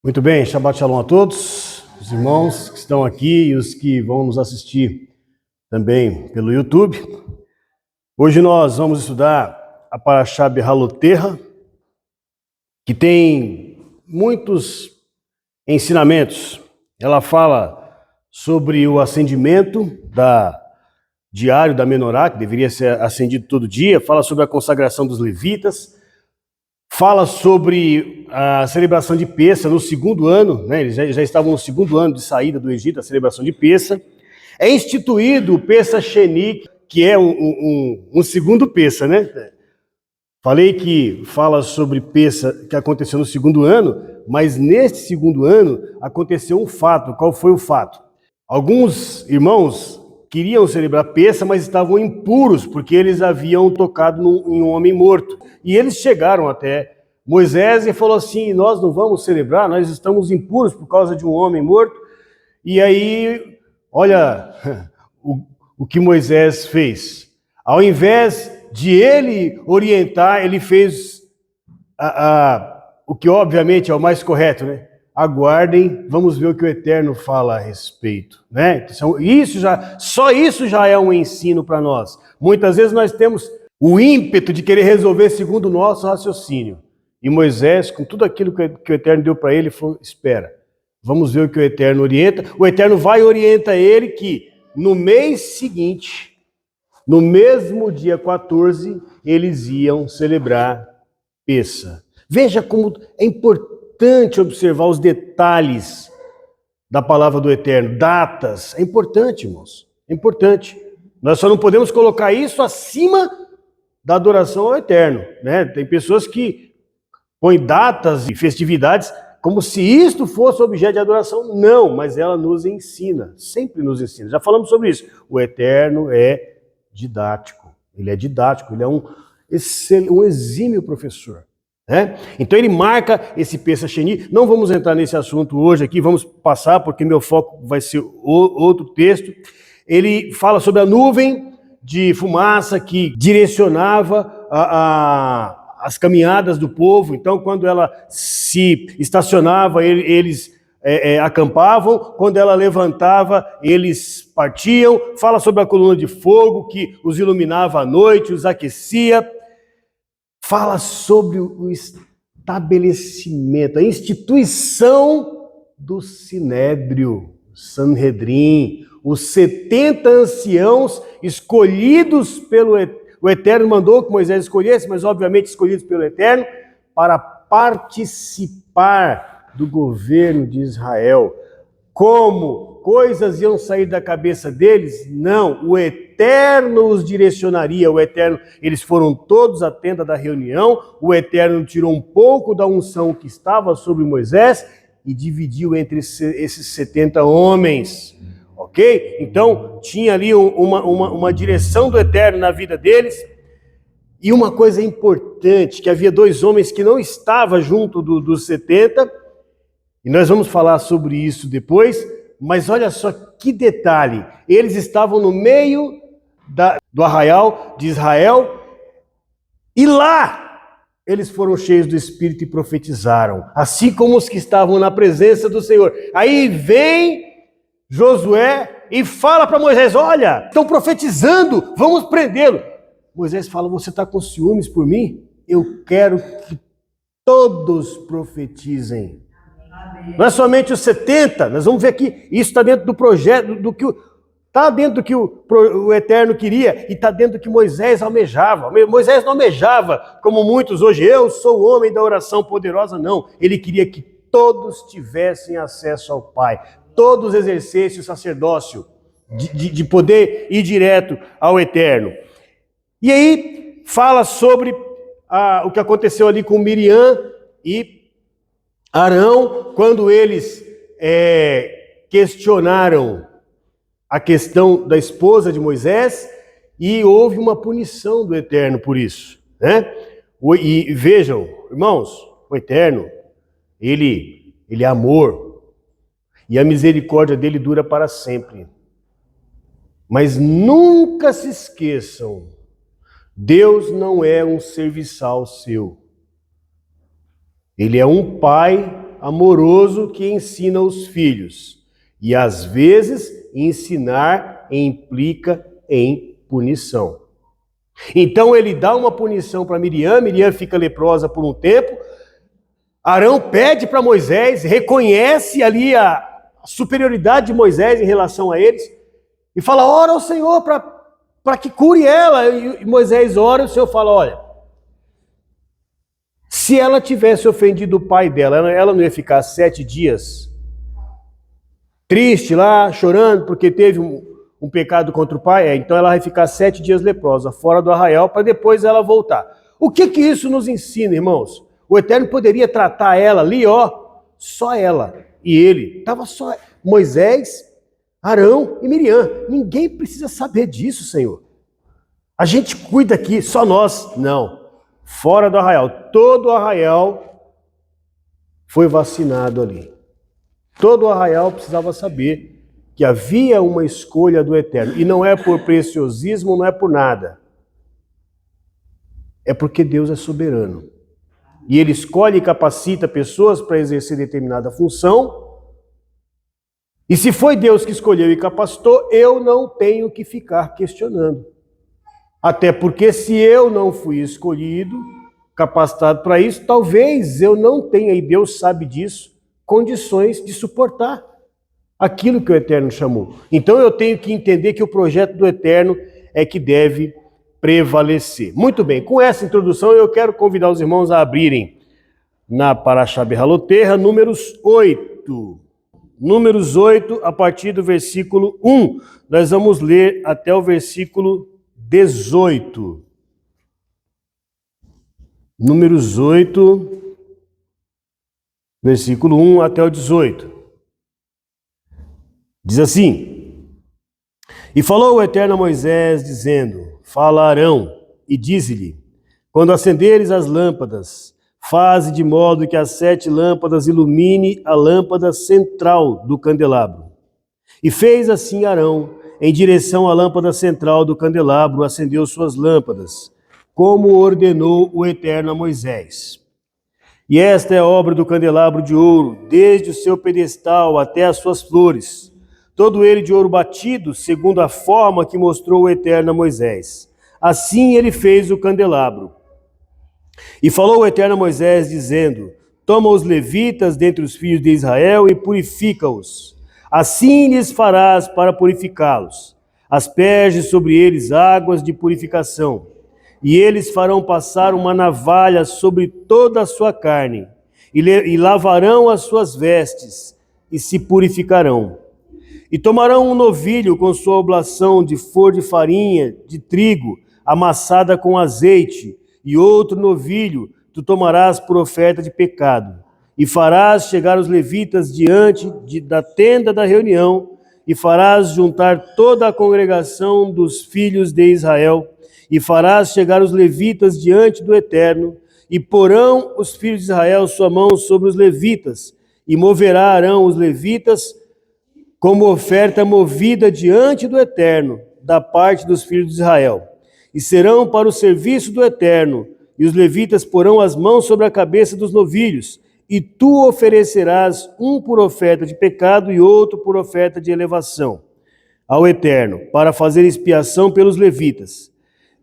Muito bem, Shabbat Shalom a todos, os irmãos que estão aqui e os que vão nos assistir também pelo YouTube. Hoje nós vamos estudar a Parashá Behaloterra, que tem muitos ensinamentos. Ela fala sobre o acendimento diário da menorá, que deveria ser acendido todo dia, fala sobre a consagração dos levitas, fala sobre a celebração de Pessa no segundo ano, né? Eles já estavam no segundo ano de saída do Egito, a celebração de Pessa. É instituído o Pessa Sheni, que é um segundo Pessa, né? Falei que fala sobre Pessa que aconteceu no segundo ano, mas neste segundo ano aconteceu um fato. Qual foi o fato? Alguns irmãos queriam celebrar Pessa, mas estavam impuros, porque eles haviam tocado em um homem morto. E eles chegaram até Moisés e falou assim: nós não vamos celebrar, nós estamos impuros por causa de um homem morto. E aí, olha o que Moisés fez. Ao invés de ele orientar, ele fez o que obviamente é o mais correto, né? Aguardem, vamos ver o que o Eterno fala a respeito, né? Só isso já é um ensino para nós. Muitas vezes nós temos o ímpeto de querer resolver segundo o nosso raciocínio. E Moisés, com tudo aquilo que o Eterno deu para ele, falou: espera, vamos ver o que o Eterno orienta. O Eterno vai e orienta ele que no mês seguinte, no mesmo dia 14, eles iam celebrar Pessa. Veja como é importante observar os detalhes da palavra do Eterno, datas. É importante, irmãos, é importante. Nós só não podemos colocar isso acima da adoração ao Eterno, né? Tem pessoas que põem datas e festividades como se isto fosse objeto de adoração. Não, mas ela nos ensina, sempre nos ensina. Já falamos sobre isso. O Eterno é didático, ele é didático, ele é um exímio professor. Né? Então ele marca esse Pessa Sheni. Não vamos entrar nesse assunto hoje aqui, vamos passar porque meu foco vai ser outro texto. Ele fala sobre a nuvem de fumaça que direcionava as caminhadas do povo. Então quando ela se estacionava, eles acampavam, quando ela levantava, eles partiam. Fala sobre a coluna de fogo que os iluminava à noite, os aquecia. Fala sobre o estabelecimento, a instituição do Sinédrio, Sanhedrin, os 70 anciãos escolhidos pelo o Eterno, mandou que Moisés escolhesse, mas obviamente escolhidos pelo Eterno, para participar do governo de Israel. Como coisas iam sair da cabeça deles? Não, o Eterno os direcionaria, o Eterno, eles foram todos à tenda da reunião, o Eterno tirou um pouco da unção que estava sobre Moisés e dividiu entre esses 70 homens, ok? Então, tinha ali uma direção do Eterno na vida deles. E uma coisa importante, que havia dois homens que não estavam junto dos 70, e nós vamos falar sobre isso depois, mas olha só que detalhe, eles estavam no meio do arraial de Israel, e lá eles foram cheios do Espírito e profetizaram, assim como os que estavam na presença do Senhor. Aí vem Josué e fala para Moisés: olha, estão profetizando, vamos prendê-lo. Moisés fala: você está com ciúmes por mim? Eu quero que todos profetizem. Não é somente os 70, nós vamos ver aqui, isso está dentro do projeto, está dentro do que o Eterno queria e está dentro do que Moisés almejava. Moisés não almejava, como muitos hoje, eu sou o homem da oração poderosa, não. Ele queria que todos tivessem acesso ao Pai, todos exercessem o sacerdócio, de poder ir direto ao Eterno. E aí fala sobre o que aconteceu ali com Miriam e Arão, quando eles questionaram a questão da esposa de Moisés, e houve uma punição do Eterno por isso, né? E vejam, irmãos, o Eterno, ele é amor, e a misericórdia dele dura para sempre. Mas nunca se esqueçam, Deus não é um serviçal seu. Ele é um pai amoroso que ensina os filhos. E às vezes ensinar implica em punição. Então ele dá uma punição para Miriam, Miriam fica leprosa por um tempo. Arão pede para Moisés, reconhece ali a superioridade de Moisés em relação a eles e fala: ora ao Senhor para que cure ela. E Moisés ora e o Senhor fala: olha, se ela tivesse ofendido o pai dela, ela não ia ficar 7 dias triste lá, chorando, porque teve um pecado contra o pai? Então ela vai ficar 7 dias leprosa, fora do arraial, para depois ela voltar. O que isso nos ensina, irmãos? O Eterno poderia tratar ela ali, só ela e ele. Estava só Moisés, Arão e Miriam. Ninguém precisa saber disso, Senhor. A gente cuida aqui, só nós. Não. Fora do arraial. Todo o arraial foi vacinado ali. Todo o arraial precisava saber que havia uma escolha do Eterno. E não é por preciosismo, não é por nada. É porque Deus é soberano. E Ele escolhe e capacita pessoas para exercer determinada função. E se foi Deus que escolheu e capacitou, eu não tenho que ficar questionando. Até porque se eu não fui escolhido, capacitado para isso, talvez eu não tenha, e Deus sabe disso, condições de suportar aquilo que o Eterno chamou. Então eu tenho que entender que o projeto do Eterno é que deve prevalecer. Muito bem, com essa introdução eu quero convidar os irmãos a abrirem na Parashá Behaloterra, números 8. Números 8, a partir do versículo 1. Nós vamos ler até o versículo 18. Números 8, versículo 1 até o 18. Diz assim: E falou o Eterno a Moisés, dizendo: Fala a Arão, e dize-lhe: Quando acenderes as lâmpadas, faze de modo que as 7 lâmpadas ilumine a lâmpada central do candelabro. E fez assim Arão, em direção à lâmpada central do candelabro, acendeu suas lâmpadas, como ordenou o Eterno a Moisés. E esta é a obra do candelabro de ouro, desde o seu pedestal até as suas flores, todo ele de ouro batido, segundo a forma que mostrou o Eterno a Moisés. Assim ele fez o candelabro. E falou o Eterno a Moisés, dizendo: Toma os levitas dentre os filhos de Israel e purifica-os. Assim lhes farás para purificá-los. Asperge sobre eles águas de purificação. E eles farão passar uma navalha sobre toda a sua carne, e lavarão as suas vestes, e se purificarão. E tomarão um novilho com sua oblação de flor de farinha, de trigo, amassada com azeite, e outro novilho tu tomarás por oferta de pecado. E farás chegar os levitas diante da tenda da reunião, e farás juntar toda a congregação dos filhos de Israel, e farás chegar os levitas diante do Eterno, e porão os filhos de Israel sua mão sobre os levitas, e moverá Arão os levitas como oferta movida diante do Eterno, da parte dos filhos de Israel. E serão para o serviço do Eterno, e os levitas porão as mãos sobre a cabeça dos novilhos, e tu oferecerás um por oferta de pecado e outro por oferta de elevação ao Eterno, para fazer expiação pelos levitas.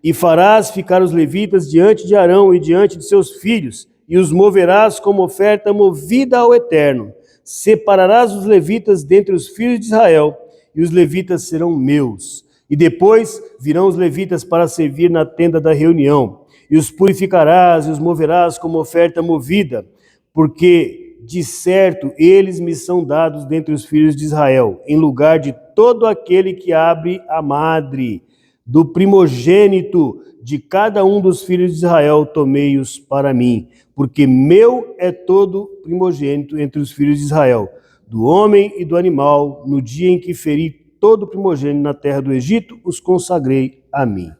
E farás ficar os levitas diante de Arão e diante de seus filhos, e os moverás como oferta movida ao Eterno. Separarás os levitas dentre os filhos de Israel, e os levitas serão meus. E depois virão os levitas para servir na tenda da reunião, e os purificarás e os moverás como oferta movida, porque de certo eles me são dados dentre os filhos de Israel, em lugar de todo aquele que abre a madre. Do primogênito de cada um dos filhos de Israel tomei-os para mim, porque meu é todo primogênito entre os filhos de Israel, do homem e do animal. No dia em que feri todo primogênito na terra do Egito, os consagrei a mim.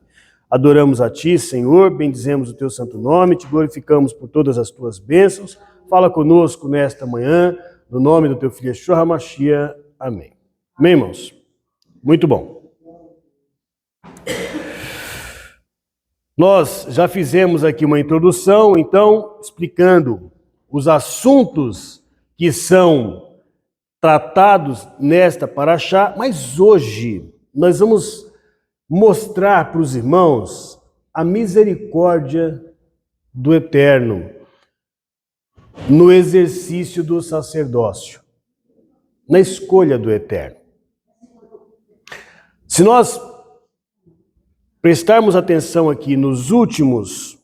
Adoramos a Ti, Senhor, bendizemos o Teu santo nome, Te glorificamos por todas as Tuas bênçãos. Fala conosco nesta manhã, no nome do Teu Filho Yeshua HaMashiach. Amém. Amém, irmãos? Muito bom. Nós já fizemos aqui uma introdução, então, explicando os assuntos que são tratados nesta paraxá, mas hoje nós vamos mostrar para os irmãos a misericórdia do Eterno no exercício do sacerdócio, na escolha do Eterno. Se nós prestarmos atenção aqui nos últimos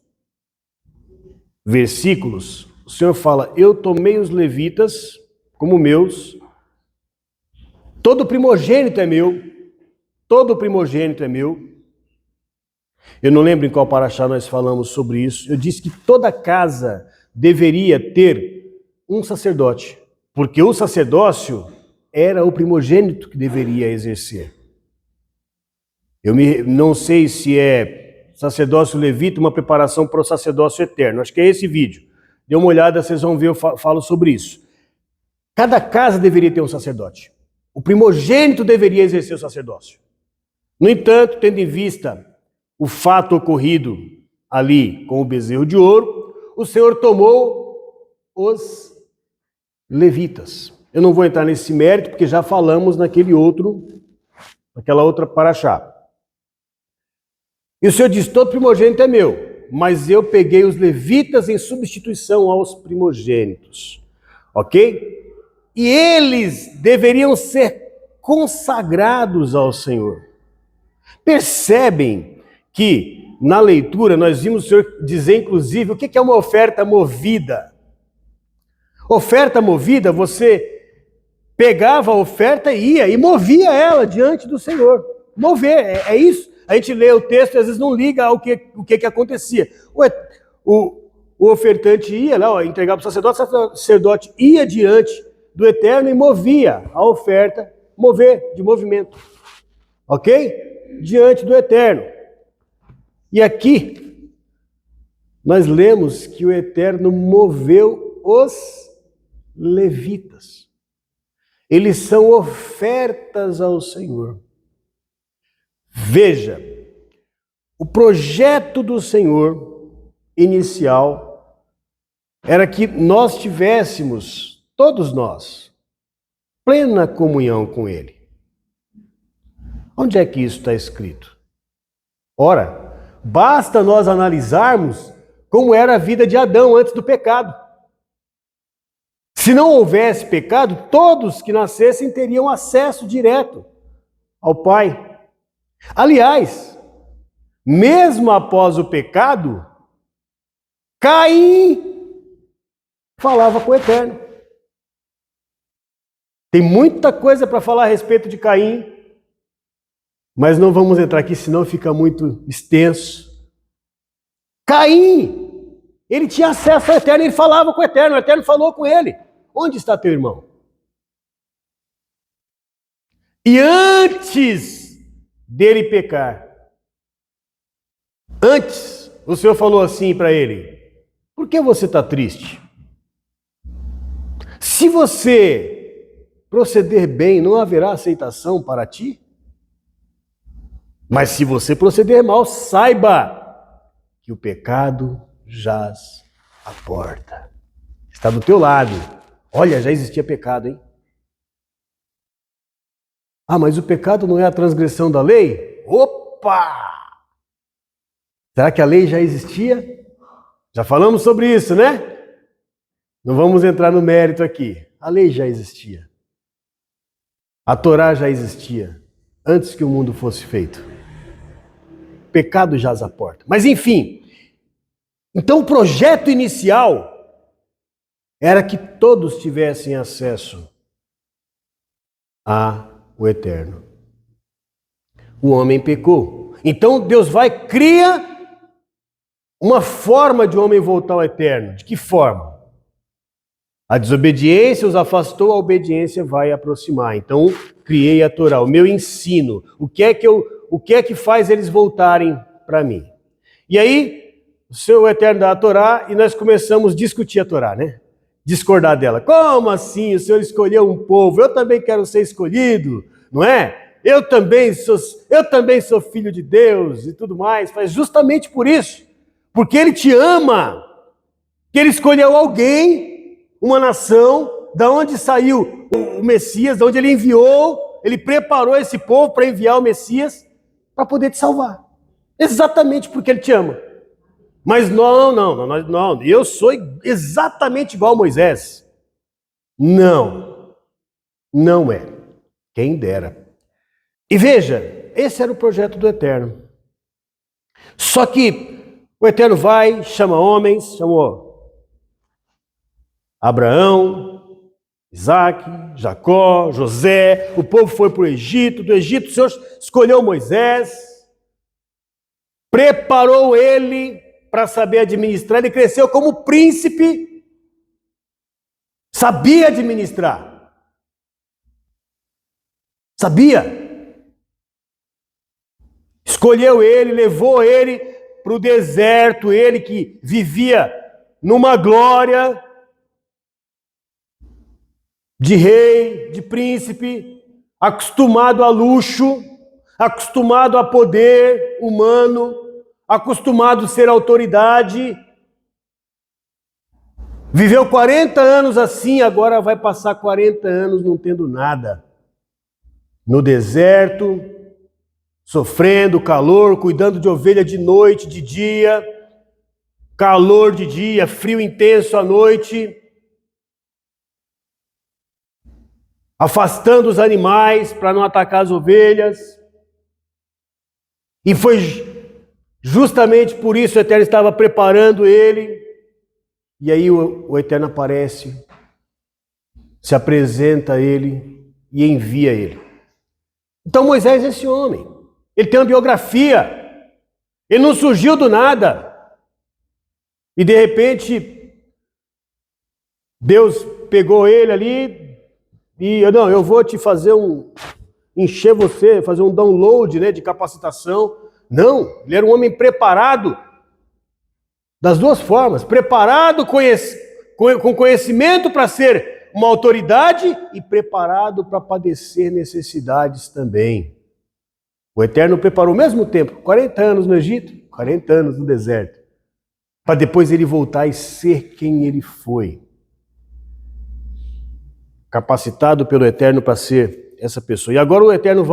versículos, o Senhor fala: eu tomei os levitas como meus, todo primogênito é meu, todo primogênito é meu. Eu não lembro em qual paraxá nós falamos sobre isso. Eu disse que toda casa deveria ter um sacerdote, porque o sacerdócio era o primogênito que deveria exercer. Eu não sei se é sacerdócio levita, uma preparação para o sacerdócio eterno. Acho que é esse vídeo. Dê uma olhada, vocês vão ver, eu falo sobre isso. Cada casa deveria ter um sacerdote. O primogênito deveria exercer o sacerdócio. No entanto, tendo em vista o fato ocorrido ali com o bezerro de ouro, o Senhor tomou os levitas. Eu não vou entrar nesse mérito, porque já falamos naquela outra paraxá. E o Senhor diz: todo primogênito é meu, mas eu peguei os levitas em substituição aos primogênitos. Ok? E eles deveriam ser consagrados ao Senhor. Percebem que na leitura nós vimos o Senhor dizer, inclusive, o que é uma oferta movida? Oferta movida, você pegava a oferta e ia e movia ela diante do Senhor. Mover, é isso. A gente lê o texto e às vezes não liga ao que acontecia. O ofertante ia lá, entregava para o sacerdote ia diante do Eterno e movia a oferta, de movimento. Ok? Diante do Eterno. E aqui, nós lemos que o Eterno moveu os levitas. Eles são ofertas ao Senhor. Veja, o projeto do Senhor inicial era que nós tivéssemos, todos nós, plena comunhão com Ele. Onde é que isso está escrito? Ora, basta nós analisarmos como era a vida de Adão antes do pecado. Se não houvesse pecado, todos que nascessem teriam acesso direto ao Pai. Aliás, mesmo após o pecado, Caim falava com o Eterno. Tem muita coisa para falar a respeito de Caim, mas não vamos entrar aqui, senão fica muito extenso. Caim, ele tinha acesso ao Eterno, ele falava com o Eterno falou com ele: onde está teu irmão? E antes dele pecar, antes, o Senhor falou assim para ele: por que você está triste? Se você proceder bem, não haverá aceitação para ti? Mas se você proceder mal, saiba que o pecado jaz à porta. Está do teu lado. Olha, já existia pecado, hein? Ah, mas o pecado não é a transgressão da lei? Opa! Será que a lei já existia? Já falamos sobre isso, né? Não vamos entrar no mérito aqui. A lei já existia. A Torá já existia antes que o mundo fosse feito. O pecado jaz à porta. Mas enfim, então o projeto inicial era que todos tivessem acesso ao Eterno. O homem pecou. Então Deus cria uma forma de o homem voltar ao Eterno. De que forma? A desobediência os afastou, a obediência vai aproximar. Então, criei a Torá, o meu ensino. O que é que faz eles voltarem para mim? E aí, o Senhor Eterno dá a Torá e nós começamos a discutir a Torá, né? Discordar dela. Como assim? O Senhor escolheu um povo, eu também quero ser escolhido, não é? Eu também sou filho de Deus e tudo mais. Mas justamente por isso, porque Ele te ama, que Ele escolheu alguém, uma nação, da onde saiu o Messias, da onde ele enviou, ele preparou esse povo para enviar o Messias para poder te salvar. Exatamente porque ele te ama. Mas não, eu sou exatamente igual a Moisés. Não, não é. Quem dera. E veja, esse era o projeto do Eterno. Só que o Eterno vai, chama homens, chamou Abraão, Isaac, Jacó, José, o povo foi para o Egito, do Egito o Senhor escolheu Moisés, preparou ele para saber administrar, ele cresceu como príncipe, sabia administrar, sabia. Escolheu ele, levou ele para o deserto, ele que vivia numa glória de rei, de príncipe, acostumado a luxo, acostumado a poder humano, acostumado a ser autoridade. Viveu 40 anos assim, agora vai passar 40 anos não tendo nada. No deserto, sofrendo calor, cuidando de ovelha de noite, de dia, calor de dia, frio intenso à noite, afastando os animais para não atacar as ovelhas. E foi justamente por isso o Eterno estava preparando ele. E aí o Eterno aparece, se apresenta a ele e envia ele. Então Moisés é esse homem. Ele tem uma biografia. Ele não surgiu do nada. E de repente, Deus pegou ele ali e eu vou te fazer encher você, fazer um download, né, de capacitação. Não, ele era um homem preparado das duas formas. Preparado com conhecimento para ser uma autoridade e preparado para padecer necessidades também. O Eterno preparou ao mesmo tempo, 40 anos no Egito, 40 anos no deserto, para depois ele voltar e ser quem ele foi. Capacitado pelo Eterno para ser essa pessoa. E agora o Eterno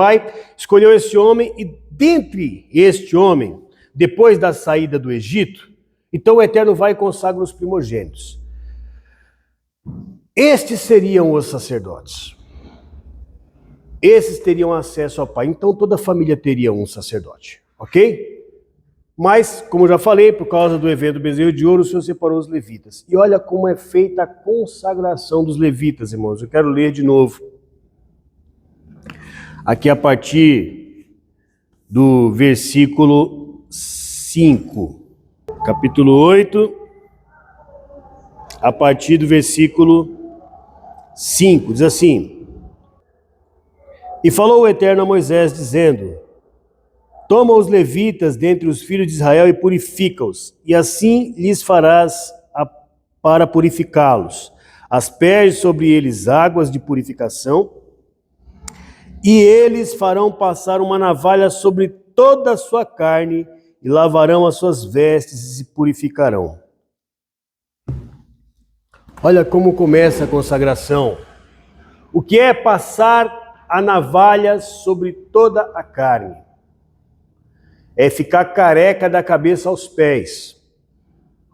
escolheu esse homem, e dentre este homem, depois da saída do Egito, então o Eterno vai e consagra os primogênitos. Estes seriam os sacerdotes. Esses teriam acesso ao Pai. Então toda a família teria um sacerdote, ok? Mas, como já falei, por causa do evento do bezerro de ouro, o Senhor separou os levitas. E olha como é feita a consagração dos levitas, irmãos. Eu quero ler de novo. Aqui a partir do versículo 5. Capítulo 8, a partir do versículo 5. Diz assim: E falou o Eterno a Moisés, dizendo: Toma os levitas dentre os filhos de Israel e purifica-os, e assim lhes farás para purificá-los. Asperge sobre eles águas de purificação, e eles farão passar uma navalha sobre toda a sua carne, e lavarão as suas vestes e se purificarão. Olha como começa a consagração. O que é passar a navalha sobre toda a carne? É ficar careca da cabeça aos pés,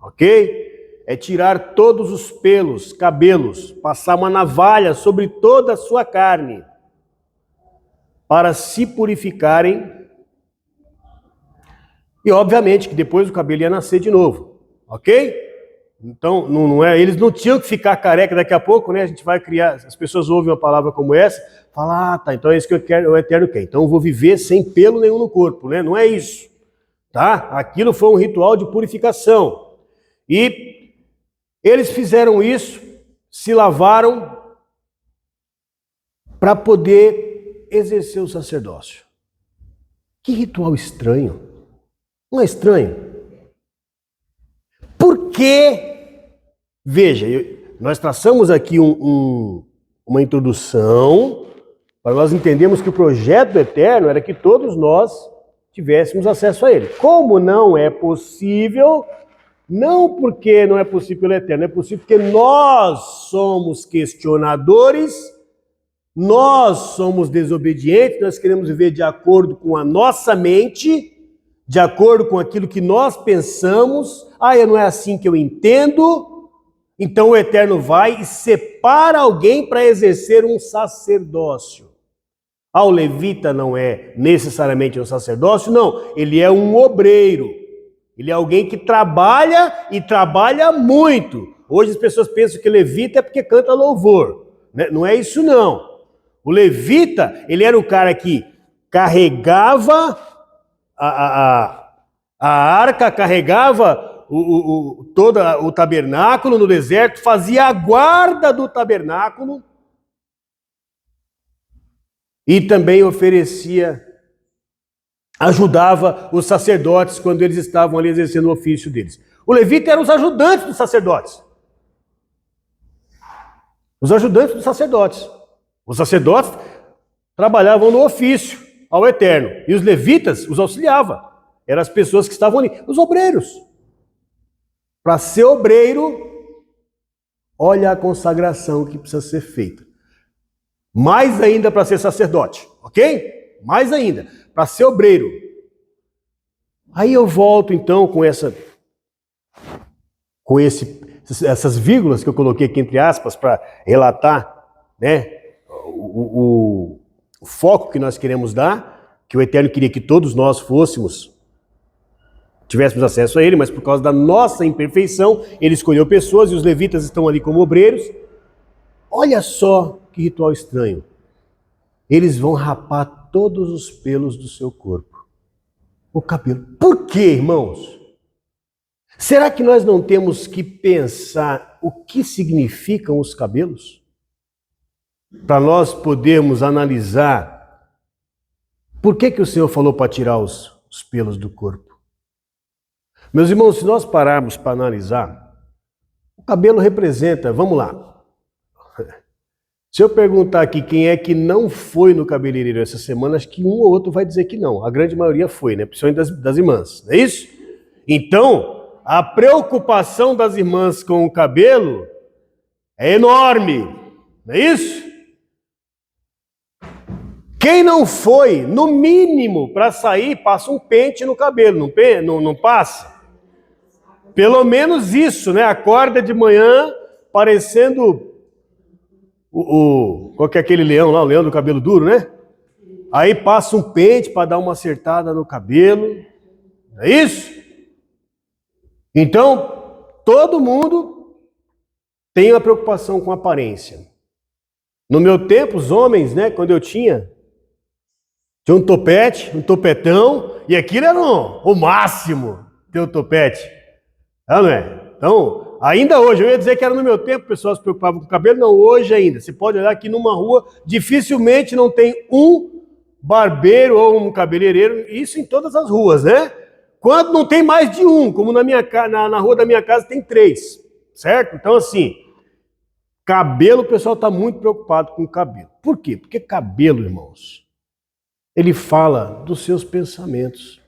ok? É tirar todos os pelos, cabelos, passar uma navalha sobre toda a sua carne, para se purificarem. E obviamente que depois o cabelo ia nascer de novo, ok? Então, eles não tinham que ficar careca daqui a pouco, né? A gente vai criar, as pessoas ouvem uma palavra como essa, falam, tá, então é isso que eu quero, o Eterno quer. Então eu vou viver sem pelo nenhum no corpo, né? Não é isso, tá? Aquilo foi um ritual de purificação. E eles fizeram isso, se lavaram para poder exercer o sacerdócio. Que ritual estranho. Não é estranho? Porque, veja, nós traçamos aqui uma introdução para nós entendermos que o projeto do Eterno era que todos nós tivéssemos acesso a Ele. Como não é possível Não porque não é possível pelo Eterno, é possível porque nós somos questionadores, nós somos desobedientes, nós queremos viver de acordo com a nossa mente, de acordo com aquilo que nós pensamos. Não é assim que eu entendo. Então o Eterno vai e separa alguém para exercer um sacerdócio. O levita não é necessariamente um sacerdócio, não. Ele é um obreiro. Ele é alguém que trabalha e trabalha muito. Hoje as pessoas pensam que levita é porque canta louvor. Não é isso, não. O levita, ele era o cara que carregava a arca, carregava todo o tabernáculo no deserto, fazia a guarda do tabernáculo e também ajudava os sacerdotes quando eles estavam ali exercendo o ofício deles. O levita eram os ajudantes dos sacerdotes. Os ajudantes dos sacerdotes. Os sacerdotes trabalhavam no ofício ao Eterno. E os levitas os auxiliavam. Eram as pessoas que estavam ali. Os obreiros. Para ser obreiro, olha a consagração que precisa ser feita. Mais ainda para ser sacerdote. Ok? Mais ainda. Para ser obreiro. Aí eu volto então com essas vírgulas que eu coloquei aqui entre aspas para relatar, né, o foco que nós queremos dar, que o Eterno queria que todos nós tivéssemos acesso a ele, mas por causa da nossa imperfeição, ele escolheu pessoas e os levitas estão ali como obreiros. Olha só que ritual estranho. Eles vão rapar todos os pelos do seu corpo. O cabelo. Por quê, irmãos? Será que nós não temos que pensar o que significam os cabelos? Para nós podermos analisar por que o Senhor falou para tirar os pelos do corpo. Meus irmãos, se nós pararmos para analisar, o cabelo representa, vamos lá. Se eu perguntar aqui quem é que não foi no cabeleireiro essa semana, acho que um ou outro vai dizer que não. A grande maioria foi, né? Principalmente das irmãs, não é isso? Então, a preocupação das irmãs com o cabelo é enorme, não é isso? Quem não foi, no mínimo, para sair, passa um pente no cabelo, não passa? Pelo menos isso, né? Acorda de manhã parecendo qual que é aquele leão lá, o leão do cabelo duro, né? Aí passa um pente para dar uma acertada no cabelo, não é isso? Então, todo mundo tem uma preocupação com a aparência. No meu tempo, os homens, né, quando eu tinha um topete, um topetão, e aquilo era o máximo, ter o topete. Não é? Então, ainda hoje, eu ia dizer que era no meu tempo, o pessoal se preocupava com o cabelo, não, hoje ainda. Você pode olhar aqui numa rua, dificilmente não tem um barbeiro ou um cabeleireiro, isso em todas as ruas, né? Quando não tem mais de um, como na rua da minha casa tem 3, certo? Então, assim, cabelo, o pessoal está muito preocupado com o cabelo. Por quê? Porque cabelo, irmãos, ele fala dos seus pensamentos.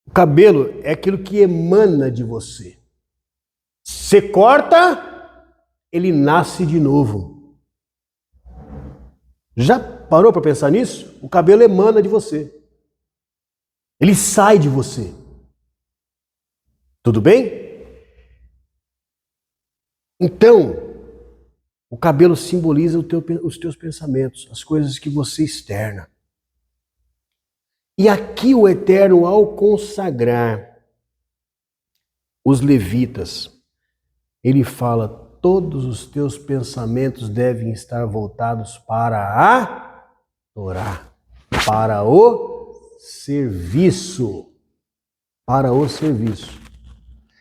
O cabelo é aquilo que emana de você. Você corta, ele nasce de novo. Já parou para pensar nisso? O cabelo emana de você. Ele sai de você. Tudo bem? Então, o cabelo simboliza os teus pensamentos, as coisas que você externa. E aqui o Eterno, ao consagrar os levitas, ele fala: todos os teus pensamentos devem estar voltados para a Torá, para o serviço. Para o serviço.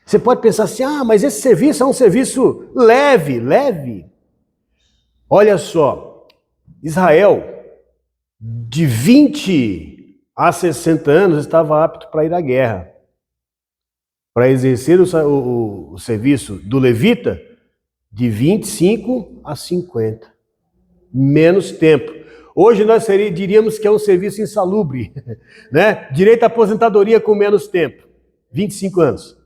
Você pode pensar assim: mas esse serviço é um serviço leve. Olha só, Israel, de 20 a 60 anos, estava apto para ir à guerra. Para exercer o serviço do levita, de 25 a 50. Menos tempo. Hoje nós diríamos que é um serviço insalubre, né? Direito à aposentadoria com menos tempo, 25 anos.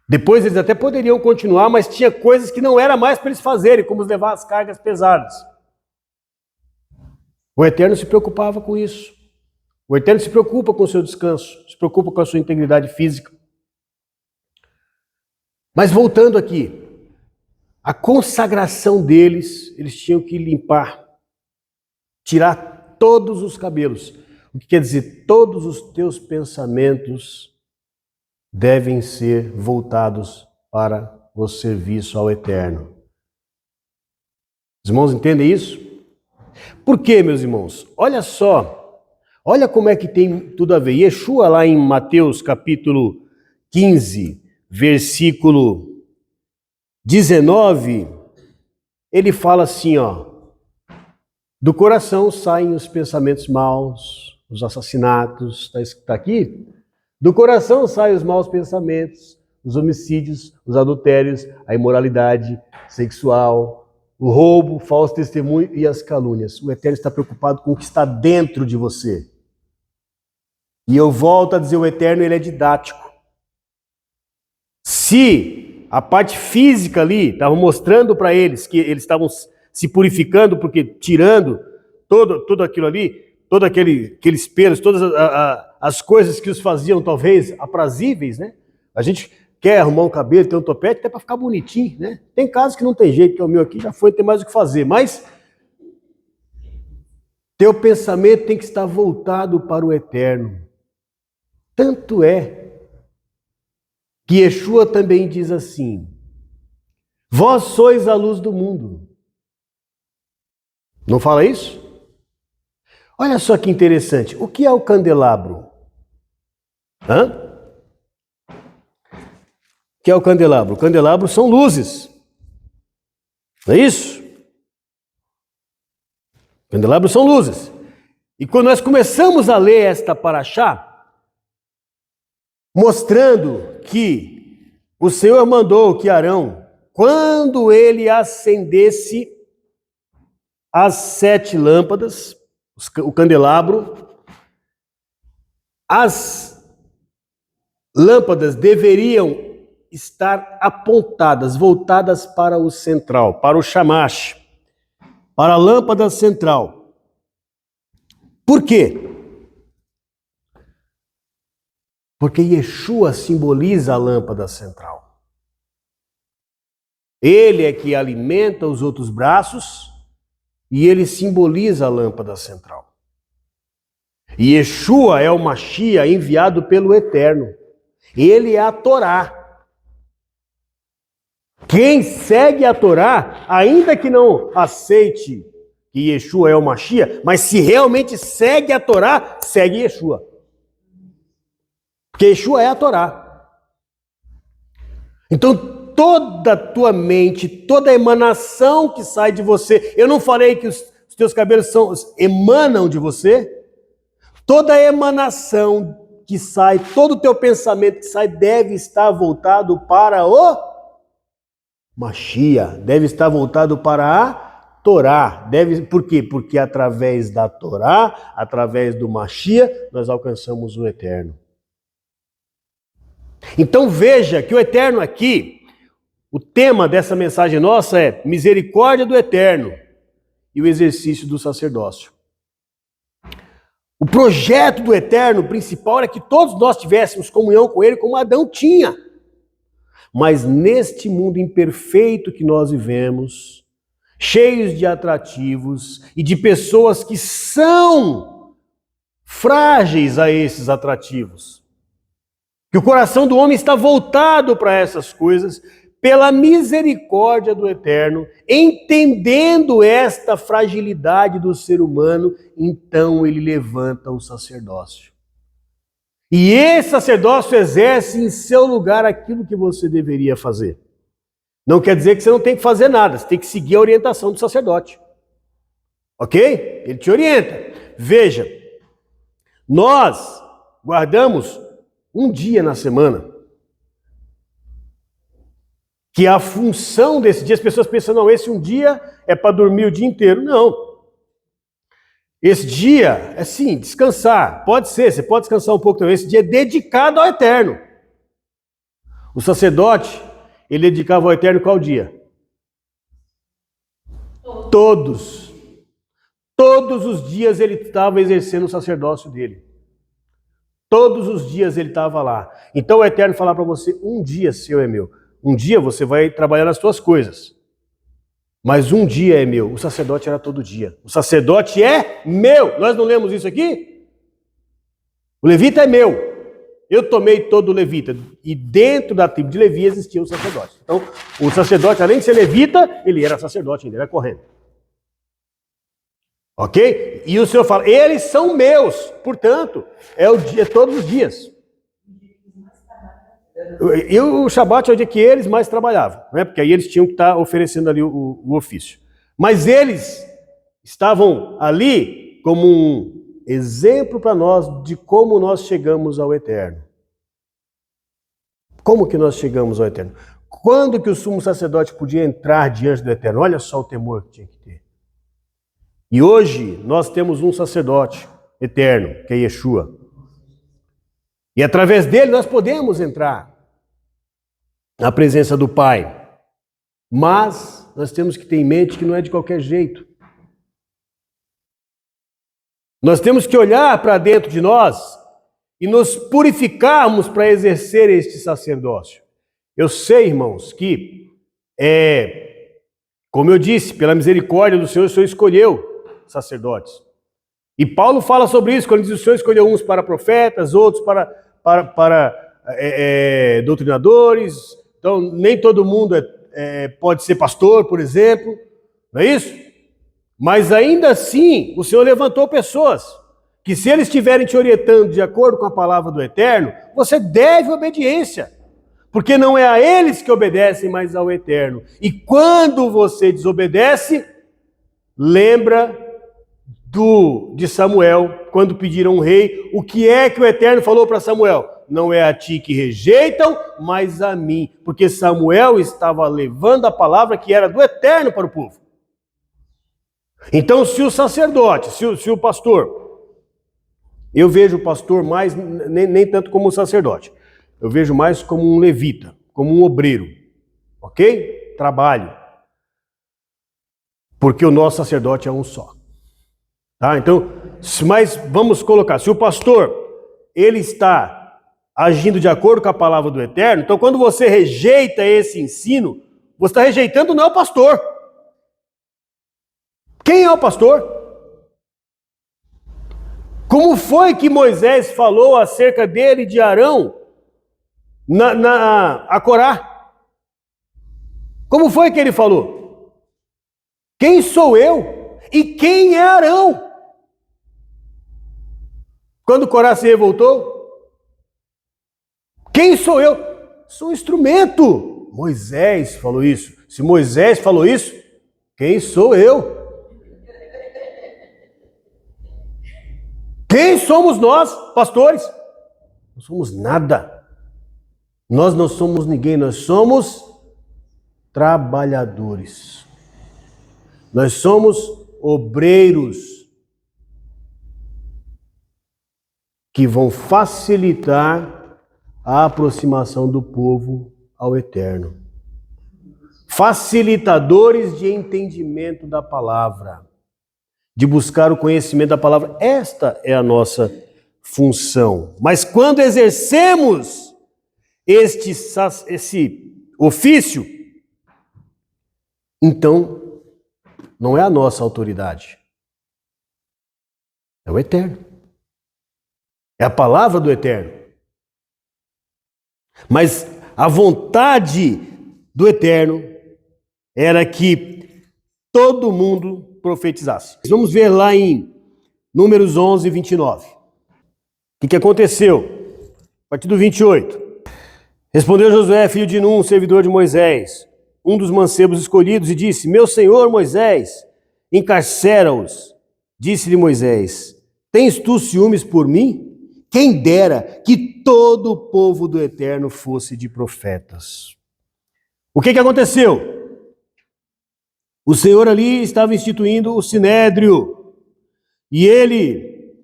Depois eles até poderiam continuar, mas tinha coisas que não era mais para eles fazerem, como levar as cargas pesadas. O Eterno se preocupava com isso. O Eterno se preocupa com o seu descanso, se preocupa com a sua integridade física. Mas voltando aqui, a consagração deles, eles tinham que limpar, tirar todos os cabelos. O que quer dizer? Todos os teus pensamentos devem ser voltados para o serviço ao Eterno. Os irmãos entendem isso? Por quê, meus irmãos? Olha só, olha como é que tem tudo a ver. Yeshua lá em Mateus capítulo 15, versículo 19, ele fala assim, ó: do coração saem os pensamentos maus, os assassinatos, está aqui? Do coração saem os maus pensamentos, os homicídios, os adultérios, a imoralidade sexual, o roubo, o falso testemunho e as calúnias. O Eterno está preocupado com o que está dentro de você. E eu volto a dizer, o Eterno, ele é didático. Se a parte física ali estava mostrando para eles que eles estavam se purificando, porque tirando todo aquilo ali, todo aqueles pelos, todas as coisas que os faziam talvez aprazíveis, né? A gente quer arrumar um cabelo, ter um topete, até para ficar bonitinho, né? Tem casos que não tem jeito, que é o meu aqui já foi, tem mais o que fazer, mas teu pensamento tem que estar voltado para o Eterno. Tanto é que Yeshua também diz assim: vós sois a luz do mundo. Não fala isso? Olha só que interessante. O que é o candelabro? O que é o candelabro? O candelabro são luzes. Não é isso? Candelabros são luzes. E quando nós começamos a ler esta paraxá, mostrando que o Senhor mandou que Arão, quando ele acendesse as 7 lâmpadas, o candelabro, as lâmpadas deveriam estar apontadas, voltadas para o central, para o shamash, para a lâmpada central. Por quê? Porque Yeshua simboliza a lâmpada central. Ele é que alimenta os outros braços e ele simboliza a lâmpada central. E Yeshua é o Mashiach enviado pelo Eterno. Ele é a Torá. Quem segue a Torá, ainda que não aceite que Yeshua é o Mashiach, mas se realmente segue a Torá, segue Yeshua. Porque Yeshua é a Torá. Então, toda a tua mente, toda a emanação que sai de você, eu não falei que os teus cabelos emanam de você? Toda a emanação que sai, todo o teu pensamento que sai deve estar voltado para o Mashiach, deve estar voltado para a Torá. Por quê? Porque através da Torá, através do Mashiach, nós alcançamos o Eterno. Então veja que o Eterno aqui, o tema dessa mensagem nossa é misericórdia do Eterno e o exercício do sacerdócio. O projeto do Eterno principal era que todos nós tivéssemos comunhão com Ele como Adão tinha. Mas neste mundo imperfeito que nós vivemos, cheios de atrativos e de pessoas que são frágeis a esses atrativos, que o coração do homem está voltado para essas coisas, pela misericórdia do Eterno, entendendo esta fragilidade do ser humano, então ele levanta o sacerdócio. E esse sacerdócio exerce em seu lugar aquilo que você deveria fazer. Não quer dizer que você não tem que fazer nada, você tem que seguir a orientação do sacerdote. Ok? Ele te orienta. Veja, nós guardamos um dia na semana, que a função desse dia, as pessoas pensam, não, esse um dia é para dormir o dia inteiro. Não. Esse dia é sim, descansar. Pode ser, você pode descansar um pouco também. Esse dia é dedicado ao Eterno. O sacerdote, ele dedicava ao Eterno qual dia? Todos. Todos os dias ele estava exercendo o sacerdócio dele. Todos os dias ele estava lá. Então o Eterno falar para você, um dia seu é meu. Um dia você vai trabalhar nas suas coisas. Mas um dia é meu. O sacerdote era todo dia. O sacerdote é meu. Nós não lemos isso aqui? O levita é meu. Eu tomei todo o levita. E dentro da tribo de Levi existia o sacerdote. Então, o sacerdote, além de ser levita, ele era sacerdote ainda, era correndo. Ok? E o Senhor fala, eles são meus. Portanto, é o dia, todos os dias. E o Shabat é o dia que eles mais trabalhavam, né? Porque aí eles tinham que estar oferecendo ali o ofício. Mas eles estavam ali como um exemplo para nós de como nós chegamos ao Eterno. Como que nós chegamos ao Eterno? Quando que o sumo sacerdote podia entrar diante do Eterno? Olha só o temor que tinha que ter. E hoje nós temos um sacerdote eterno, que é Yeshua. E através dele nós podemos entrar na presença do Pai. Mas nós temos que ter em mente que não é de qualquer jeito. Nós temos que olhar para dentro de nós e nos purificarmos para exercer este sacerdócio. Eu sei, irmãos, que como eu disse, pela misericórdia do Senhor, o Senhor escolheu sacerdotes. E Paulo fala sobre isso, quando diz o Senhor escolheu uns para profetas, outros para doutrinadores. Então, nem todo mundo pode ser pastor, por exemplo. Não é isso? Mas ainda assim, o Senhor levantou pessoas que, se eles estiverem te orientando de acordo com a palavra do Eterno, você deve obediência. Porque não é a eles que obedecem, mas ao Eterno. E quando você desobedece, lembra de Samuel, quando pediram um rei, o que é que o Eterno falou para Samuel? Não é a ti que rejeitam, mas a mim. Porque Samuel estava levando a palavra que era do Eterno para o povo. Então, se o sacerdote, se o pastor, eu vejo o pastor mais, nem tanto como um sacerdote, eu vejo mais como um levita, como um obreiro, ok? Trabalho. Porque o nosso sacerdote é um só. Tá? Então, mas vamos colocar, se o pastor, ele está agindo de acordo com a palavra do Eterno, então quando você rejeita esse ensino, você está rejeitando não é o pastor. Quem é o pastor? Como foi que Moisés falou acerca dele e de Arão a Corá? Como foi que ele falou? Quem sou eu? E quem é Arão? Quando Corá se revoltou? Quem sou eu? Sou um instrumento. Moisés falou isso. Se Moisés falou isso, quem sou eu? Quem somos nós, pastores? Não somos nada. Nós não somos ninguém, nós somos trabalhadores. Nós somos obreiros que vão facilitar a aproximação do povo ao Eterno. Facilitadores de entendimento da palavra, de buscar o conhecimento da palavra. Esta é a nossa função. Mas quando exercemos esse ofício, então não é a nossa autoridade, é o Eterno. É a palavra do Eterno. Mas a vontade do Eterno era que todo mundo profetizasse. Vamos ver lá em Números 11, 29. O que aconteceu? A partir do 28. Respondeu Josué, filho de Num, servidor de Moisés, um dos mancebos escolhidos, e disse: Meu senhor Moisés, encarcera-os. Disse-lhe Moisés: Tens tu ciúmes por mim? Quem dera que todo o povo do Eterno fosse de profetas. O que aconteceu? O Senhor ali estava instituindo o sinédrio. E ele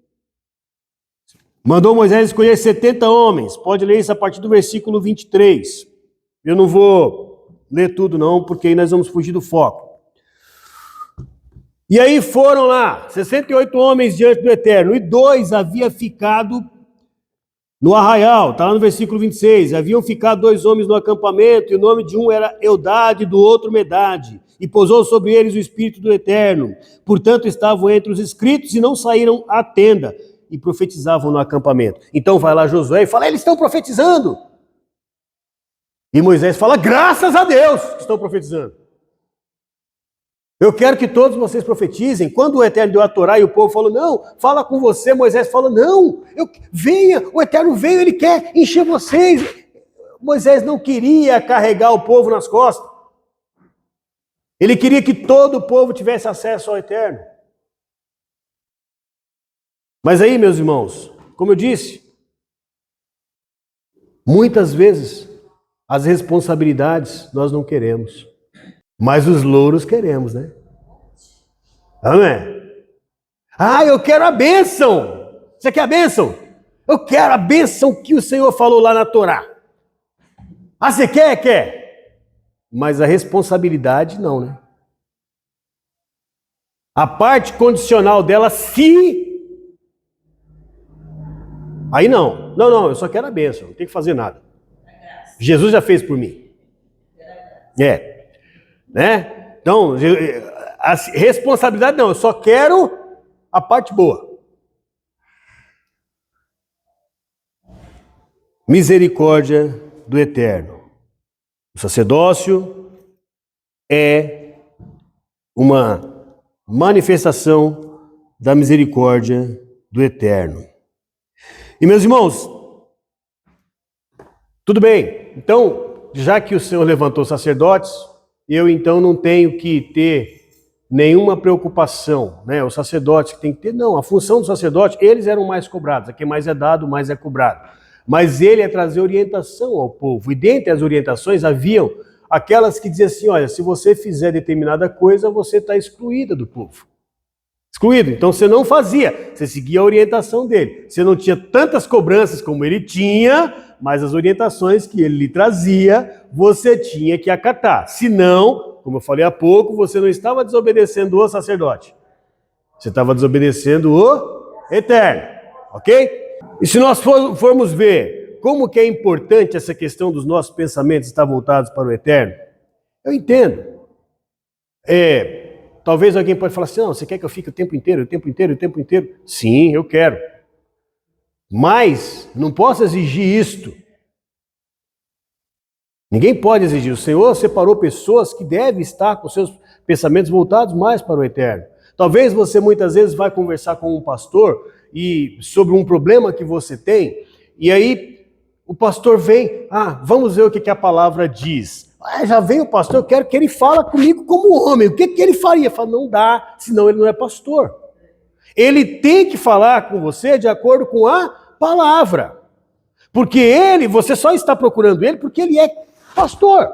mandou Moisés escolher 70 homens. Pode ler isso a partir do versículo 23. Eu não vou ler tudo não, porque aí nós vamos fugir do foco. E aí foram lá, 68 homens diante do Eterno, e 2 haviam ficado no arraial, está lá no versículo 26, haviam ficado 2 homens no acampamento, e o nome de um era Eldade, e do outro Medade, e pousou sobre eles o Espírito do Eterno. Portanto, estavam entre os inscritos e não saíram à tenda, e profetizavam no acampamento. Então vai lá Josué e fala, eles estão profetizando. E Moisés fala, graças a Deus que estão profetizando. Eu quero que todos vocês profetizem. Quando o Eterno deu a Torá e o povo falou, não, fala com você, Moisés falou, não, venha, o Eterno veio, ele quer encher vocês. Moisés não queria carregar o povo nas costas. Ele queria que todo o povo tivesse acesso ao Eterno. Mas aí, meus irmãos, como eu disse, muitas vezes as responsabilidades nós não queremos. Mas os louros queremos, né? Amém? Ah, eu quero a bênção. Você quer a bênção? Eu quero a bênção que o Senhor falou lá na Torá. Ah, você quer? Quer. Mas a responsabilidade não, né? A parte condicional dela, se... Aí não. Não, eu só quero a bênção. Não tem que fazer nada. Jesus já fez por mim. Né? Então, a responsabilidade não, eu só quero a parte boa. Misericórdia do Eterno. O sacerdócio é uma manifestação da misericórdia do Eterno. E meus irmãos, tudo bem, então, já que o Senhor levantou sacerdotes, eu então não tenho que ter nenhuma preocupação, né? Os sacerdotes que tem que ter, não, a função do sacerdote, eles eram mais cobrados, a quem mais é dado, mais é cobrado. Mas ele é trazer orientação ao povo, e dentre as orientações haviam aquelas que diziam assim, olha, se você fizer determinada coisa, você está excluída do povo. Excluído, então você não fazia, você seguia a orientação dele. Você não tinha tantas cobranças como ele tinha, mas as orientações que ele lhe trazia, você tinha que acatar. Senão, como eu falei há pouco, você não estava desobedecendo o sacerdote. Você estava desobedecendo o Eterno, ok? E se nós formos ver como que é importante essa questão dos nossos pensamentos estar voltados para o Eterno, eu entendo. Talvez alguém pode falar assim, não, você quer que eu fique o tempo inteiro? Sim, eu quero. Mas não posso exigir isto. Ninguém pode exigir. O Senhor separou pessoas que devem estar com seus pensamentos voltados mais para o Eterno. Talvez você muitas vezes vai conversar com um pastor e sobre um problema que você tem, e aí o pastor vem, vamos ver o que a palavra diz. Já vem o pastor, eu quero que ele fale comigo como homem. O que ele faria? Fala, não dá, senão ele não é pastor. Ele tem que falar com você de acordo com a palavra. Porque você só está procurando ele porque ele é pastor.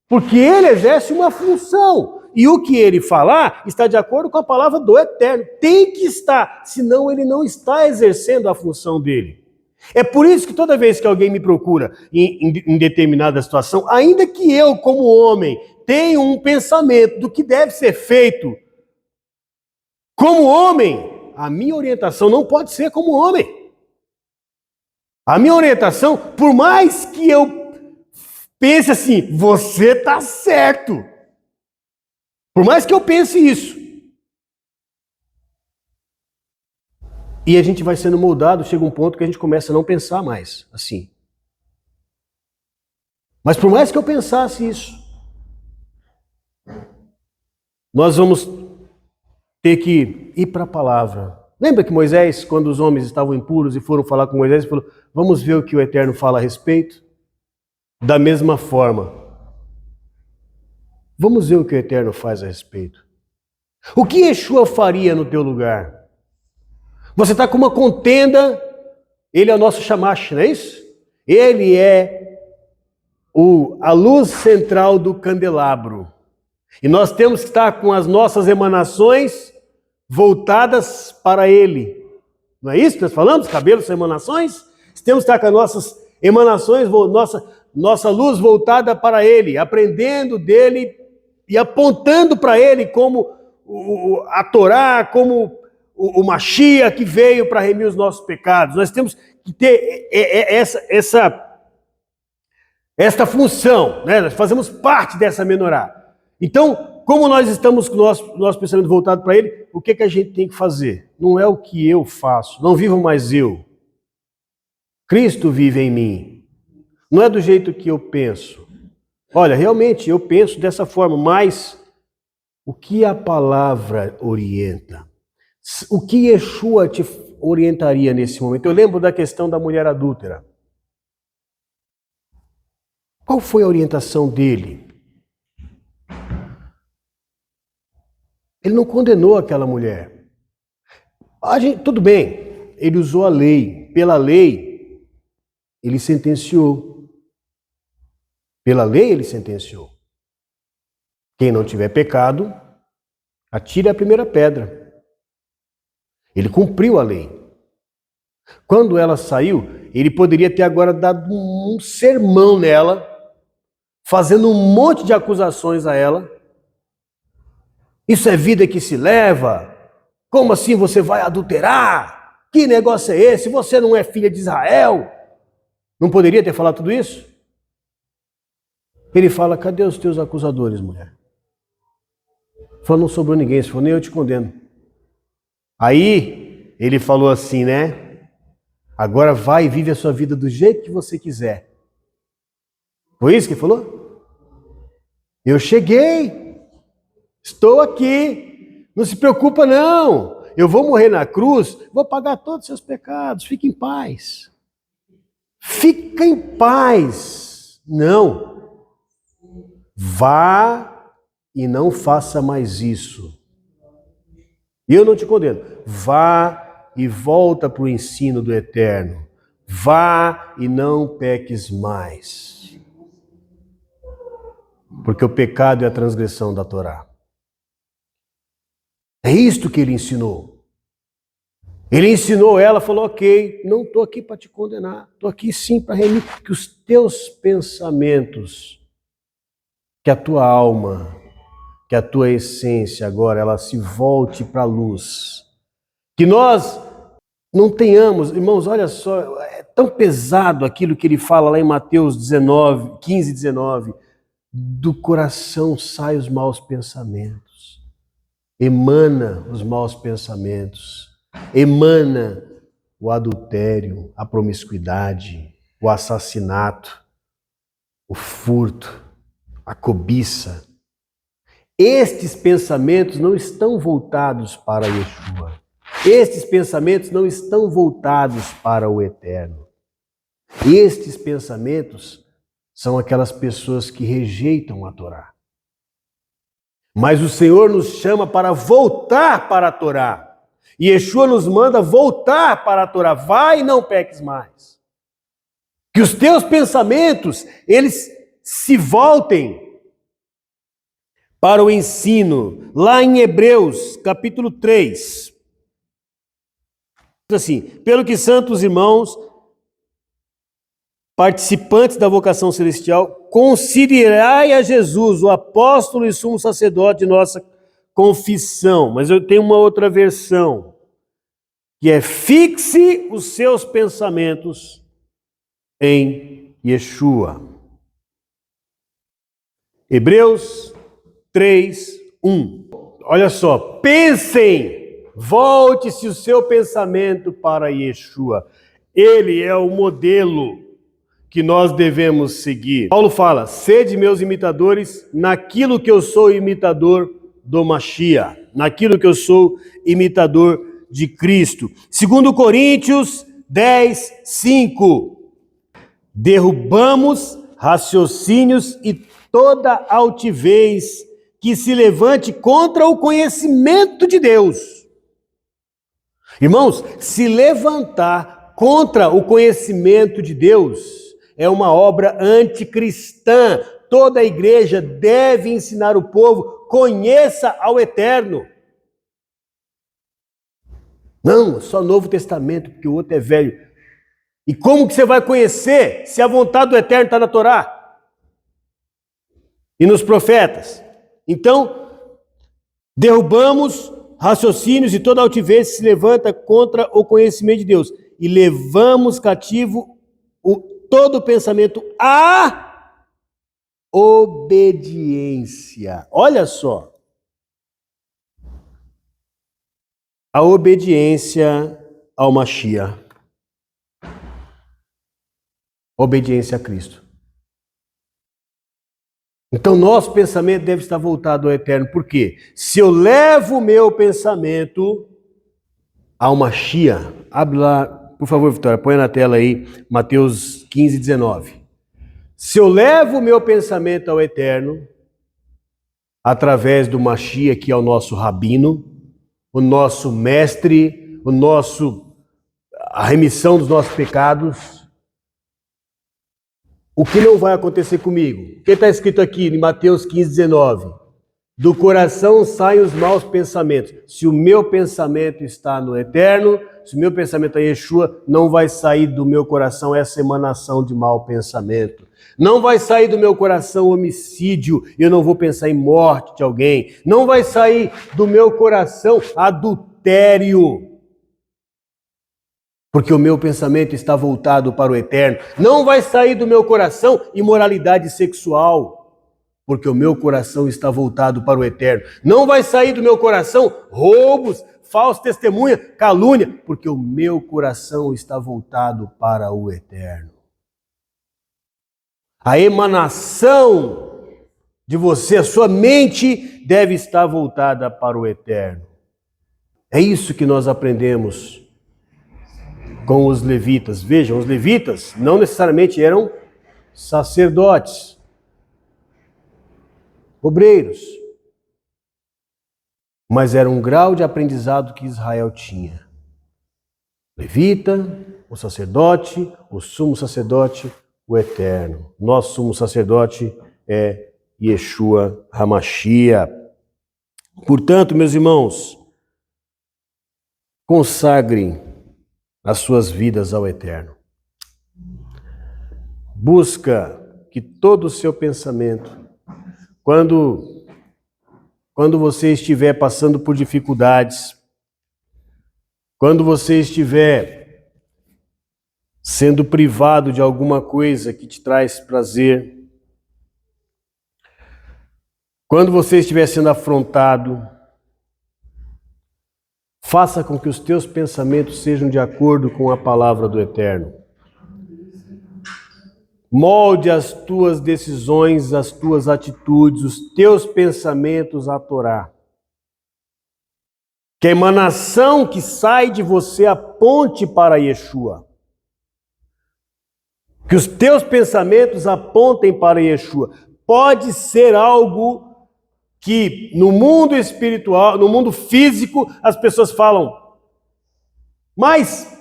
Porque ele exerce uma função. E o que ele falar está de acordo com a palavra do Eterno. Tem que estar, senão ele não está exercendo a função dele. É por isso que toda vez que alguém me procura em determinada situação, ainda que eu, como homem, tenha um pensamento do que deve ser feito como homem, a minha orientação não pode ser como homem. A minha orientação, por mais que eu pense assim, você está certo. Por mais que eu pense isso. E a gente vai sendo moldado, chega um ponto que a gente começa a não pensar mais assim. Mas por mais que eu pensasse isso, nós vamos ter que ir para a palavra. Lembra que Moisés, quando os homens estavam impuros e foram falar com Moisés, falou, vamos ver o que o Eterno fala a respeito? Da mesma forma, vamos ver o que o Eterno faz a respeito. O que Yeshua faria no teu lugar? Você está com uma contenda, ele é o nosso Shamash, não é isso? Ele é a luz central do candelabro. E nós temos que estar com as nossas emanações voltadas para Ele. Não é isso que nós falamos? Cabelos são emanações? Temos que estar com as nossas emanações, nossa luz voltada para Ele, aprendendo dEle e apontando para Ele como a Torá, como o Mashiach que veio para remir os nossos pecados. Nós temos que ter esta função, né? Nós fazemos parte dessa menorá. Então, como nós estamos com o nosso pensamento voltado para Ele, o que a gente tem que fazer? Não é o que eu faço, não vivo mais eu. Cristo vive em mim. Não é do jeito que eu penso. Olha, realmente eu penso dessa forma, mas o que a palavra orienta? O que Yeshua te orientaria nesse momento? Eu lembro da questão da mulher adúltera. Qual foi a orientação dele? Ele não condenou aquela mulher. Tudo bem, ele usou a lei. Pela lei, ele sentenciou. Pela lei, ele sentenciou. Quem não tiver pecado, atire a primeira pedra. Ele cumpriu a lei. Quando ela saiu, ele poderia ter agora dado um sermão nela, fazendo um monte de acusações a ela. Isso é vida que se leva? Como assim você vai adulterar? Que negócio é esse? Você não é filha de Israel? Não poderia ter falado tudo isso? Ele fala, cadê os teus acusadores, mulher? Falou, não sobrou ninguém, se for nem eu te condeno. Aí, ele falou assim, né? Agora vai e vive a sua vida do jeito que você quiser. Foi isso que ele falou? Eu cheguei, estou aqui, não se preocupa não. Eu vou morrer na cruz, vou pagar todos os seus pecados, fique em paz. Fica em paz. Não. Vá e não faça mais isso. Eu não te condeno. Vá e volta para o ensino do Eterno. Vá e não peques mais. Porque o pecado é a transgressão da Torá. É isto que ele ensinou. Ele ensinou ela, falou, ok, não estou aqui para te condenar, estou aqui sim para remir, que os teus pensamentos, que a tua alma, que a tua essência agora, ela se volte para a luz. Que nós não tenhamos, irmãos, olha só, é tão pesado aquilo que ele fala lá em Mateus 15, 19, do coração saem os maus pensamentos, emana os maus pensamentos, emana o adultério, a promiscuidade, o assassinato, o furto, a cobiça. Estes pensamentos não estão voltados para Yeshua. Estes pensamentos não estão voltados para o Eterno. Estes pensamentos são aquelas pessoas que rejeitam a Torá. Mas o Senhor nos chama para voltar para a Torá. E Yeshua nos manda voltar para a Torá. Vai e não peques mais. Que os teus pensamentos, eles se voltem para o ensino. Lá em Hebreus, capítulo 3. Assim, pelo que santos irmãos, participantes da vocação celestial, considerai a Jesus, o apóstolo e sumo sacerdote de nossa confissão. Mas eu tenho uma outra versão, que é fixe os seus pensamentos em Yeshua. Hebreus 3, 1. Olha só, pensem, volte-se o seu pensamento para Yeshua. Ele é o modelo que nós devemos seguir. Paulo fala, sede meus imitadores naquilo que eu sou imitador do Mashiach, naquilo que eu sou imitador de Cristo. 2 Coríntios 10, 5. Derrubamos raciocínios e toda altivez que se levante contra o conhecimento de Deus. Irmãos, se levantar contra o conhecimento de Deus é uma obra anticristã. Toda a igreja deve ensinar o povo, conheça ao Eterno. Não, só Novo Testamento, porque o outro é velho. E como que você vai conhecer se a vontade do Eterno está na Torá e nos profetas? Então, derrubamos raciocínios e toda altivez se levanta contra o conhecimento de Deus. E levamos cativo todo pensamento à obediência. Olha só. A obediência ao Mashiach. Obediência a Cristo. Então, nosso pensamento deve estar voltado ao Eterno. Por quê? Se eu levo o meu pensamento ao Mashiach, abre lá, por favor, Vitória, põe na tela aí, Mateus 15, 19. Se eu levo o meu pensamento ao Eterno, através do Mashiach, que é o nosso rabino, o nosso mestre, a remissão dos nossos pecados, o que não vai acontecer comigo? O que está escrito aqui em Mateus 15, 19? Do coração saem os maus pensamentos. Se o meu pensamento está no Eterno, se o meu pensamento é Yeshua, não vai sair do meu coração essa emanação de mau pensamento. Não vai sair do meu coração homicídio, eu não vou pensar em morte de alguém. Não vai sair do meu coração adultério. Porque o meu pensamento está voltado para o Eterno. Não vai sair do meu coração imoralidade sexual, porque o meu coração está voltado para o Eterno. Não vai sair do meu coração roubos, falsa testemunha, calúnia, porque o meu coração está voltado para o Eterno. A emanação de você, a sua mente deve estar voltada para o Eterno. É isso que nós aprendemos com os levitas. Vejam, os levitas não necessariamente eram sacerdotes, obreiros, mas era um grau de aprendizado que Israel tinha. Levita, o sacerdote, o sumo sacerdote, o Eterno. Nosso sumo sacerdote é Yeshua HaMashiach. Portanto, meus irmãos, consagrem as suas vidas ao Eterno. Busca que todo o seu pensamento, quando você estiver passando por dificuldades, quando você estiver sendo privado de alguma coisa que te traz prazer, quando você estiver sendo afrontado, faça com que os teus pensamentos sejam de acordo com a palavra do Eterno. Molde as tuas decisões, as tuas atitudes, os teus pensamentos à Torá. Que a emanação que sai de você aponte para Yeshua. Que os teus pensamentos apontem para Yeshua. Pode ser algo que no mundo espiritual, no mundo físico, as pessoas falam, mas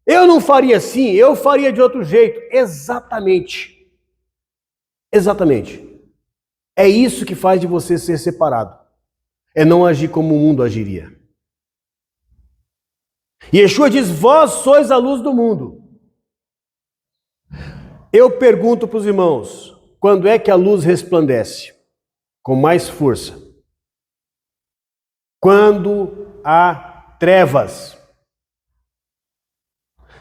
eu não faria assim, eu faria de outro jeito. Exatamente. Exatamente. É isso que faz de você ser separado. É não agir como o mundo agiria. E Yeshua diz, vós sois a luz do mundo. Eu pergunto para os irmãos, quando é que a luz resplandece? Com mais força. Quando há trevas.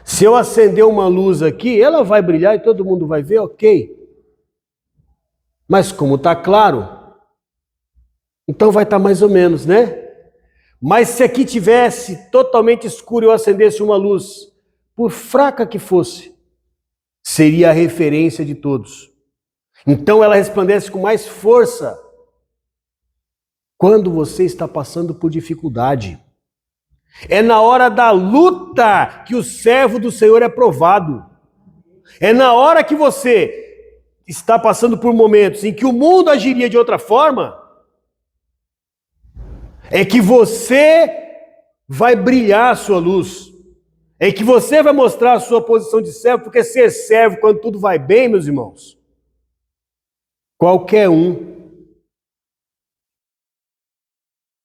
Se eu acender uma luz aqui, ela vai brilhar e todo mundo vai ver, ok. Mas como está claro, então vai estar mais ou menos, né? Mas se aqui tivesse totalmente escuro e eu acendesse uma luz, por fraca que fosse, seria a referência de todos. Então ela resplandece com mais força quando você está passando por dificuldade. É na hora da luta que o servo do Senhor é provado. É na hora que você está passando por momentos em que o mundo agiria de outra forma, é que você vai brilhar a sua luz. É que você vai mostrar a sua posição de servo, porque ser servo quando tudo vai bem, meus irmãos, qualquer um.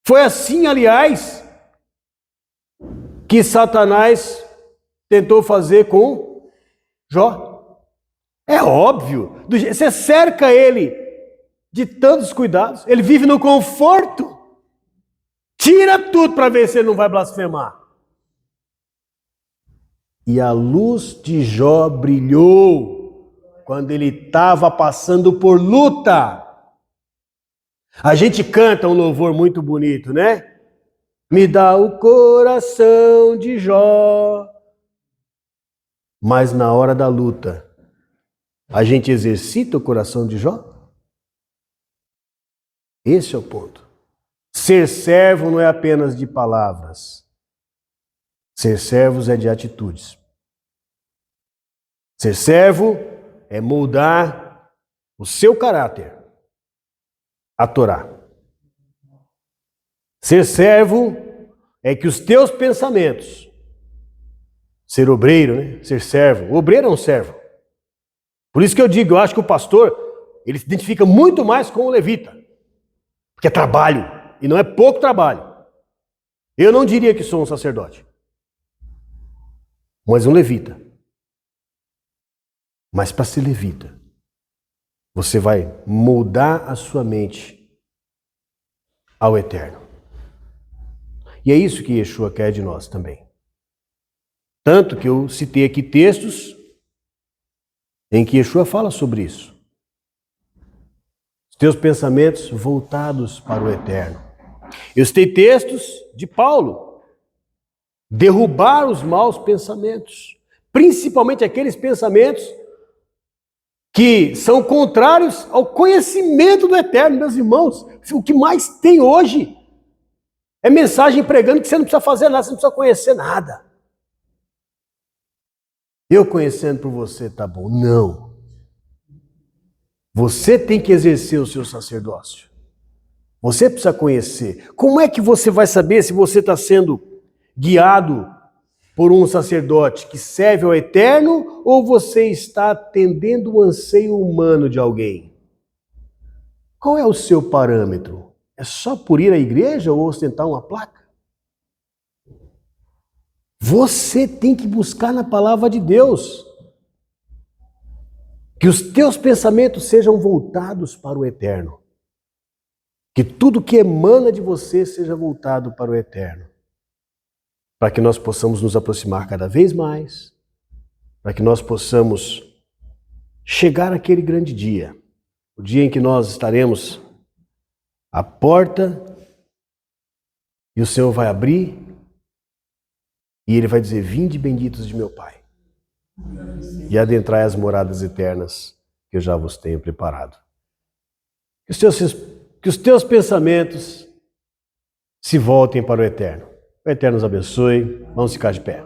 Foi assim, aliás, que Satanás tentou fazer com Jó. É óbvio. Você cerca ele de tantos cuidados. Ele vive no conforto. Tira tudo para ver se ele não vai blasfemar. E a luz de Jó brilhou quando ele estava passando por luta. A gente canta um louvor muito bonito, né? Me dá o coração de Jó. Mas na hora da luta, a gente exercita o coração de Jó? Esse é o ponto. Ser servo não é apenas de palavras. Ser servos é de atitudes. Ser servo é moldar o seu caráter a Torá. Ser servo é que os teus pensamentos, ser obreiro, né? Ser servo. O obreiro é um servo. Por isso que eu digo, eu acho que o pastor, ele se identifica muito mais com o levita. Porque é trabalho, e não é pouco trabalho. Eu não diria que sou um sacerdote, mas um levita. Mas para ser levita, você vai moldar a sua mente ao eterno. E é isso que Yeshua quer de nós também. Tanto que eu citei aqui textos em que Yeshua fala sobre isso. Os teus pensamentos voltados para o eterno. Eu citei textos de Paulo. Derrubar os maus pensamentos. Principalmente aqueles pensamentos que são contrários ao conhecimento do eterno, meus irmãos. O que mais tem hoje é mensagem pregando que você não precisa fazer nada, você não precisa conhecer nada. Eu conhecendo por você, tá bom. Não. Você tem que exercer o seu sacerdócio. Você precisa conhecer. Como é que você vai saber se você está sendo guiado por um sacerdote que serve ao eterno ou você está atendendo o anseio humano de alguém? Qual é o seu parâmetro? É só por ir à igreja ou ostentar uma placa? Você tem que buscar na palavra de Deus. Que os teus pensamentos sejam voltados para o eterno. Que tudo que emana de você seja voltado para o eterno. Para que nós possamos nos aproximar cada vez mais. Para que nós possamos chegar àquele grande dia. O dia em que nós estaremos à porta e o Senhor vai abrir e Ele vai dizer, vinde benditos de meu Pai. E adentrai as moradas eternas que eu já vos tenho preparado. Que os teus pensamentos se voltem para o eterno. O eterno nos abençoe. Vamos ficar de pé.